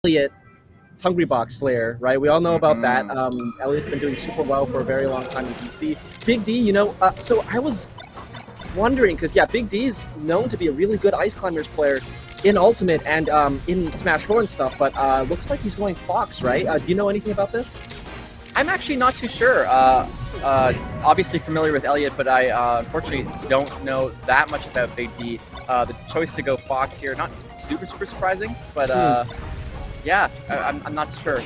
Elliot, Hungrybox Slayer, right? We all know about that. Elliot's been doing super well for a very long time in PC. Big D, so I was wondering, because yeah, Big D is known to be a really good Ice Climbers player in Ultimate and in Smash 4 and stuff, but looks like he's going Fox, right? Do you know anything about this? I'm actually not too sure. Obviously familiar with Elliot, but I unfortunately don't know that much about Big D. The choice to go Fox here, not super surprising, but yeah, I'm not sure.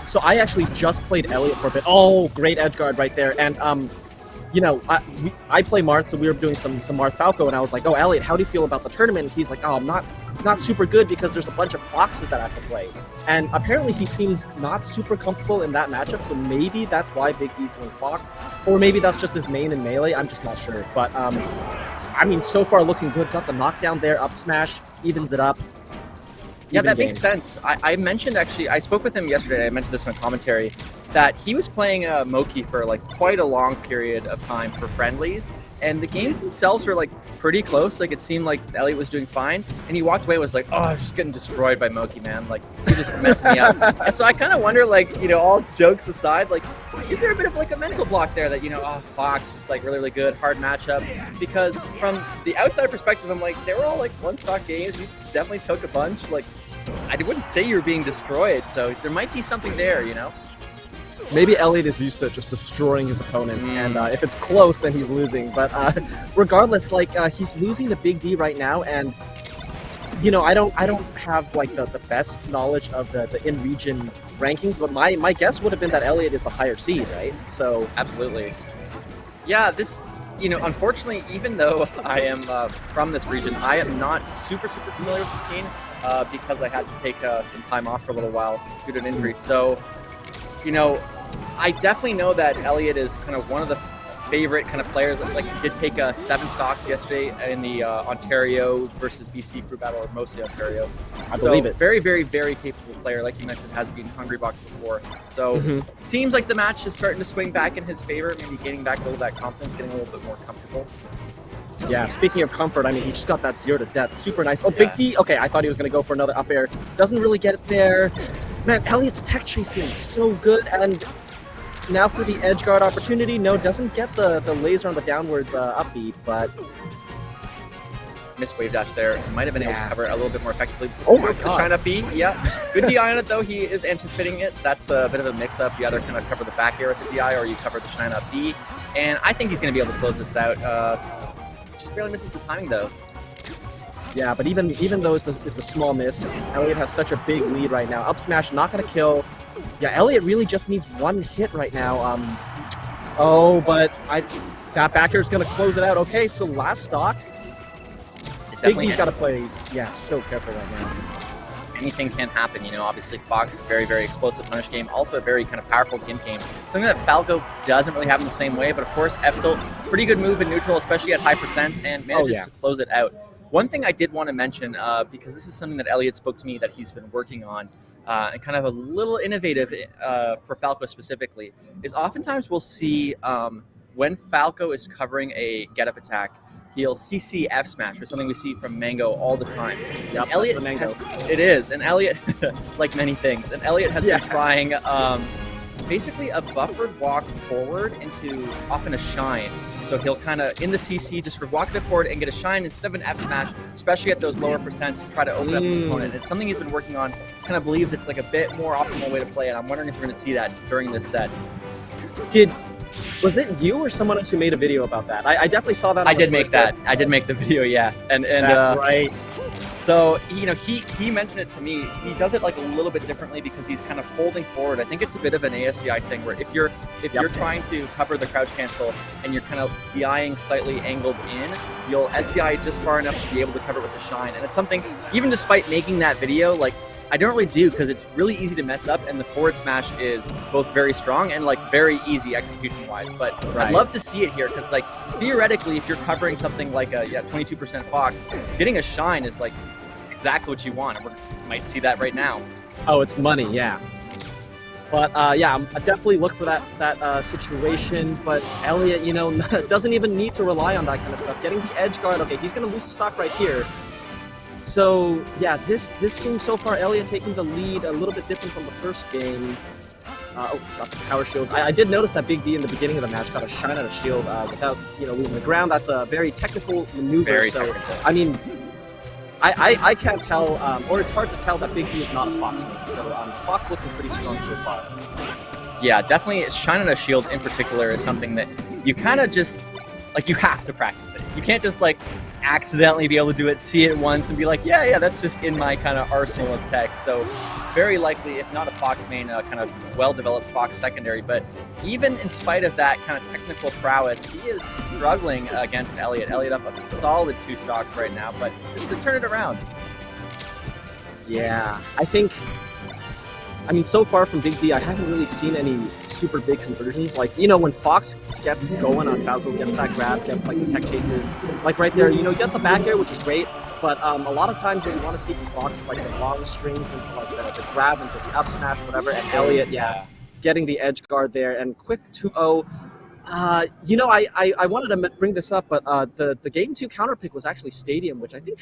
So I actually just played Elliot for a bit. Oh, great edge guard right there. And I play Marth, so we were doing some Marth Falco, and I was like, "Oh, Elliot, how do you feel about the tournament?" And he's like, "Oh, I'm not super good because there's a bunch of Foxes that I have to play." And apparently he seems not super comfortable in that matchup, so maybe that's why Big D's going Fox, or maybe that's just his main in Melee. I'm just not sure. But I mean, so far looking good. Got the knockdown there, up smash, evens it up. Yeah, that makes sense. I mentioned, actually, I spoke with him yesterday, I mentioned this in a commentary, that he was playing Moki for like quite a long period of time for friendlies, and the games themselves were like pretty close. Like it seemed like Elliot was doing fine, and he walked away and was like, "Oh, I was just getting destroyed by Moki, man. Like, he just messed me up." And so I kind of wonder, like, all jokes aside, like, is there a bit of like a mental block there that, oh, Fox, just like really good, hard matchup? Because from the outside perspective, I'm like, they were all like one-stock games. You definitely took a bunch. Like, I wouldn't say you were being destroyed, so there might be something there, Maybe Elliot is used to just destroying his opponents, and if it's close, then he's losing. But regardless, like he's losing to Big D right now, and I don't have like the best knowledge of the in-region rankings, but my guess would have been that Elliot is the higher seed, right? So absolutely, yeah. This, unfortunately, even though I am from this region, I am not super familiar with the scene because I had to take some time off for a little while due to an injury. So, I definitely know that Elliot is kind of one of the favorite kind of players. Like, he did take 7 stocks yesterday in the Ontario versus BC crew battle, or mostly Ontario. I believe it. Very, very, very capable player. Like you mentioned, has been Hungrybox before. So it seems like the match is starting to swing back in his favor, maybe gaining back a little of that confidence, getting a little bit more comfortable. Yeah, speaking of comfort, I mean, he just got that 0 to death. Super nice. Oh, yeah. Big D. Okay, I thought he was going to go for another up air. Doesn't really get it there. Man, Elliot's tech chasing is so good, and now for the edge guard opportunity. No, doesn't get the laser on the downwards upbeat, but missed wave dash there. Might have been able to cover a little bit more effectively. Oh my god. The shine up B, yeah. Good DI on it, though. He is anticipating it. That's a bit of a mix-up. You either kind of cover the back air with the DI, or you cover the shine up B. And I think he's going to be able to close this out. Just barely misses the timing, though. Yeah, but even though it's a small miss, Elliot has such a big lead right now. Up smash, not going to kill. Yeah, Elliot really just needs one hit right now. Oh, but that back air is going to close it out. Okay, so last stock. Big D's got to play, yeah, so careful right now. Anything can happen, Obviously, Fox, very, very explosive punish game. Also a very kind of powerful gimp game. Something that Falco doesn't really have in the same way, but of course, F-Tilt, pretty good move in neutral, especially at high percents, and manages to close it out. One thing I did want to mention, because this is something that Elliot spoke to me that he's been working on, and kind of a little innovative for Falco specifically, is oftentimes we'll see when Falco is covering a get-up attack, he'll CC F smash, or something we see from Mango all the time. Yep, Elliot it is, and Elliot, like many things, and Elliot has been trying basically a buffered walk forward into often a shine. So he'll kind of, in the CC, just sort of walk it forward and get a shine instead of an F smash, especially at those lower percents, to try to open up his opponent. It's something he's been working on, kind of believes it's like a bit more optimal way to play it. I'm wondering if we're going to see that during this set. Was it you or someone else who made a video about that? I definitely saw that. I did make that. I did make the video, yeah. And that's right. So, he mentioned it to me. He does it like a little bit differently because he's kind of folding forward. I think it's a bit of an ASDI thing where if you're trying to cover the crouch cancel and you're kind of DIing slightly angled in, you'll SDI just far enough to be able to cover it with the shine. And it's something, even despite making that video, like, I don't really do, because it's really easy to mess up, and the forward smash is both very strong and like very easy execution-wise. But I'd love to see it here, because like theoretically, if you're covering something like a 22% Fox, getting a shine is like exactly what you want, and we might see that right now. Oh, it's money, yeah. But yeah, I definitely look for that situation. But Elliot, doesn't even need to rely on that kind of stuff. Getting the edge guard, okay, he's gonna lose the stock right here. So yeah, this game so far, Elliot taking the lead, a little bit different from the first game. Got the power shield. I did notice that Big D in the beginning of the match got a shine out of shield without losing the ground. That's a very technical maneuver. Very so technical. I mean, I can't tell, or it's hard to tell that Big D is not a Fox main. So Fox looking pretty strong so far. Yeah, definitely. Shine on a shield in particular is something that you kind of just like you have to practice it. You can't just like accidentally be able to do it, see it once, and be like, yeah, that's just in my kind of arsenal of tech. So very likely, if not a Fox main, kind of well-developed Fox secondary. But even in spite of that kind of technical prowess, he is struggling against Elliot. Elliot up a solid 2 stocks right now, but just to turn it around. Yeah, I mean, so far from Big D, I haven't really seen any super big conversions. Like, when Fox gets going on Falco, gets that grab, gets like the tech chases, like right there, you get the back air, which is great, but a lot of times what you want to see from Fox is like the long strings into like the grab, into the up smash, whatever, and Elliot, getting the edge guard there, and quick 2-0. I wanted to bring this up, but the game 2 counter pick was actually Stadium, which I think